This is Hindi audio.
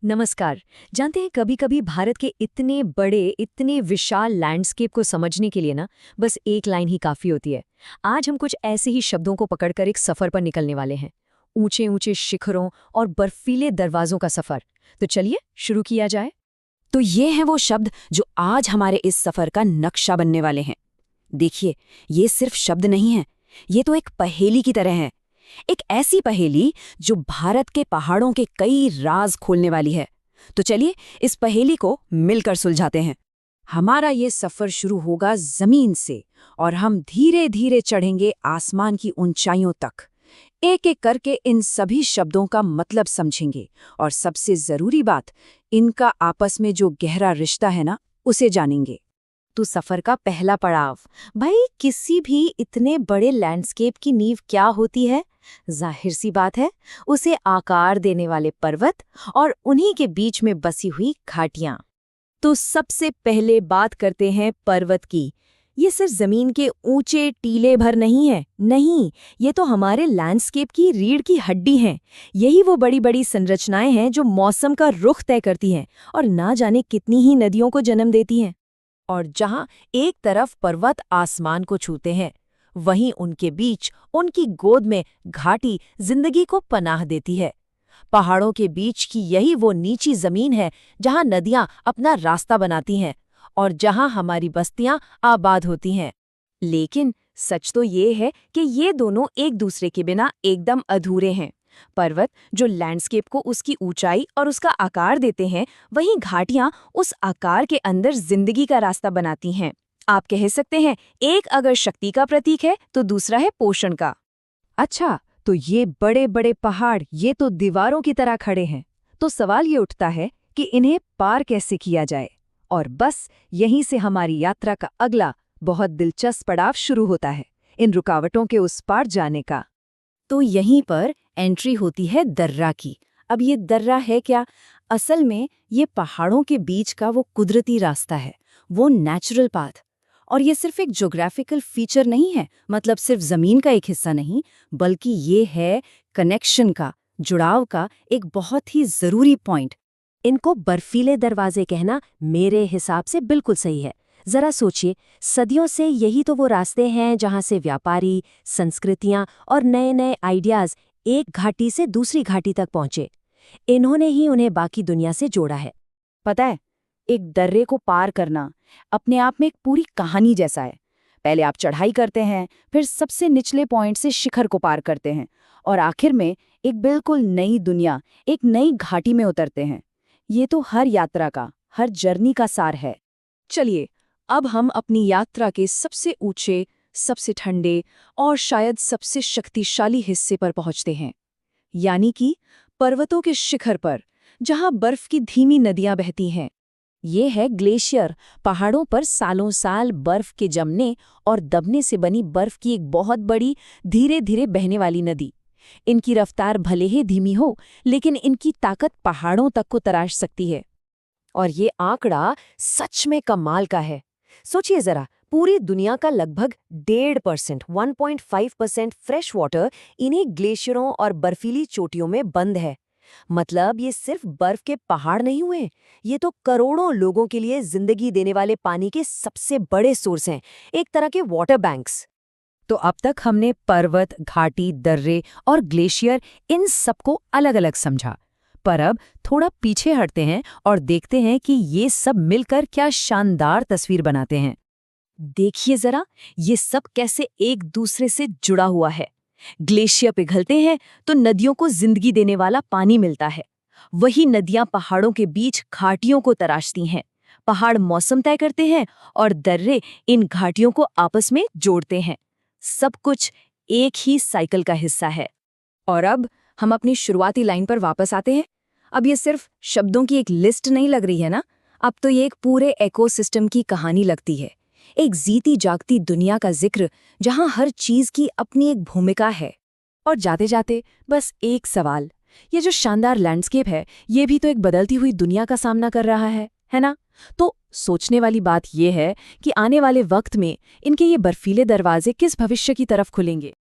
नमस्कार। जानते हैं कभी कभी भारत के इतने बड़े इतने विशाल लैंडस्केप को समझने के लिए ना बस एक लाइन ही काफी होती है। आज हम कुछ ऐसे ही शब्दों को पकड़कर एक सफर पर निकलने वाले हैं। ऊंचे ऊंचे शिखरों और बर्फीले दरवाजों का सफर। तो चलिए शुरू किया जाए। तो ये हैं वो शब्द जो आज हमारे इस सफर का नक्शा बनने वाले हैं। देखिए, ये सिर्फ शब्द नहीं है, ये तो एक पहेली की तरह है। एक ऐसी पहेली जो भारत के पहाड़ों के कई राज खोलने वाली है। तो चलिए इस पहेली को मिलकर सुलझाते हैं। हमारा ये सफर शुरू होगा जमीन से और हम धीरे धीरे चढ़ेंगे आसमान की ऊंचाइयों तक। एक एक करके इन सभी शब्दों का मतलब समझेंगे और सबसे जरूरी बात, इनका आपस में जो गहरा रिश्ता है ना, उसे जानेंगे। तो सफर का पहला पड़ाव, भाई किसी भी इतने बड़े लैंडस्केप की नींव क्या होती है? जाहिर सी बात है, उसे आकार देने वाले पर्वत और उन्हीं के बीच में बसी हुई घाटियां। तो सबसे पहले बात करते हैं पर्वत की। ये सिर्फ जमीन के ऊंचे टीले भर नहीं है, नहीं, ये तो हमारे लैंडस्केप की रीढ़ की हड्डी हैं। यही वो बड़ी बड़ी संरचनाएं हैं जो मौसम का रुख तय करती हैं और ना जाने कितनी ही नदियों को जन्म देती हैं। और जहां एक तरफ पर्वत आसमान को छूते हैं, वहीं उनके बीच उनकी गोद में घाटी जिंदगी को पनाह देती है। पहाड़ों के बीच की यही वो नीची जमीन है जहां नदियां अपना रास्ता बनाती हैं और जहां हमारी बस्तियां आबाद होती हैं। लेकिन सच तो ये है कि ये दोनों एक दूसरे के बिना एकदम अधूरे हैं। पर्वत जो लैंडस्केप को उसकी ऊंचाई और उसका आकार देते हैं, वहीं घाटियां उस आकार के अंदर जिंदगी का रास्ता बनाती हैं। आप कह सकते हैं, एक अगर शक्ति का प्रतीक है तो दूसरा है पोषण का। अच्छा, तो ये बड़े बड़े पहाड़ ये तो दीवारों की तरह खड़े हैं। तो सवाल ये उठता है कि इन्हें पार कैसे किया जाए। और बस यहीं से हमारी यात्रा का अगला बहुत दिलचस्प पड़ाव शुरू होता है, इन रुकावटों के उस पार जाने का। तो यहीं पर एंट्री होती है दर्रा की। अब ये दर्रा है क्या? असल में ये पहाड़ों के बीच का वो कुदरती रास्ता है, वो नेचुरल पाथ। और ये सिर्फ एक ज्योग्राफिकल फीचर नहीं है, मतलब सिर्फ जमीन का एक हिस्सा नहीं, बल्कि ये है कनेक्शन का, जुड़ाव का एक बहुत ही जरूरी पॉइंट। इनको बर्फीले दरवाजे कहना मेरे हिसाब से बिल्कुल सही है। जरा सोचिए, सदियों से यही तो वो रास्ते हैं जहां से व्यापारी, संस्कृतियां और नए नए आइडियाज एक घाटी से दूसरी घाटी तक पहुंचे। इन्होंने ही उन्हें बाकी दुनिया से जोड़ा है। पता है, एक दर्रे को पार करना अपने आप में एक पूरी कहानी जैसा है। पहले आप चढ़ाई करते हैं, फिर सबसे निचले पॉइंट से शिखर को पार करते हैं और आखिर में एक बिल्कुल नई दुनिया, एक नई घाटी में उतरते हैं। ये तो हर यात्रा का, हर जर्नी का सार है। चलिए, अब हम अपनी यात्रा के सबसे ऊंचे, सबसे ठंडे और शायद सबसे शक्तिशाली हिस्से पर पहुंचते हैं, यानी कि पर्वतों के शिखर पर, जहां बर्फ की धीमी नदियां बहती हैं। ये है ग्लेशियर, पहाड़ों पर सालों साल बर्फ के जमने और दबने से बनी बर्फ की एक बहुत बड़ी, धीरे धीरे बहने वाली नदी। इनकी रफ्तार भले ही धीमी हो, लेकिन इनकी ताकत पहाड़ों तक को तराश सकती है। और ये आंकड़ा सच में कमाल का है। सोचिए जरा, पूरी दुनिया का लगभग 1.5% फ्रेश वाटर इन्हीं ग्लेशियरों और बर्फीली चोटियों में बंद है। मतलब ये सिर्फ बर्फ के पहाड़ नहीं हुए, ये तो करोड़ों लोगों के लिए जिंदगी देने वाले पानी के सबसे बड़े सोर्स हैं, एक तरह के वाटर बैंक्स। तो अब तक हमने पर्वत, घाटी, दर्रे और ग्लेशियर, इन सबको अलग अलग समझा। पर अब थोड़ा पीछे हटते हैं और देखते हैं कि ये सब मिलकर क्या शानदार तस्वीर बनाते हैं। देखिए जरा, ये सब कैसे एक दूसरे से जुड़ा हुआ है। ग्लेशियर पिघलते हैं तो नदियों को जिंदगी देने वाला पानी मिलता है। वही नदियां पहाड़ों के बीच घाटियों को तराशती हैं। पहाड़ मौसम तय करते हैं और दर्रे इन घाटियों को आपस में जोड़ते हैं। सब कुछ एक ही साइकिल का हिस्सा है। और अब हम अपनी शुरुआती लाइन पर वापस आते हैं। अब ये सिर्फ शब्दों की एक लिस्ट नहीं लग रही है ना, अब तो ये एक पूरे इकोसिस्टम की कहानी लगती है। एक जीती जागती दुनिया का जिक्र जहां हर चीज की अपनी एक भूमिका है। और जाते जाते बस एक सवाल, ये जो शानदार लैंडस्केप है, ये भी तो एक बदलती हुई दुनिया का सामना कर रहा है ना? तो सोचने वाली बात ये है कि आने वाले वक्त में इनके ये बर्फीले दरवाजे किस भविष्य की तरफ खुलेंगे।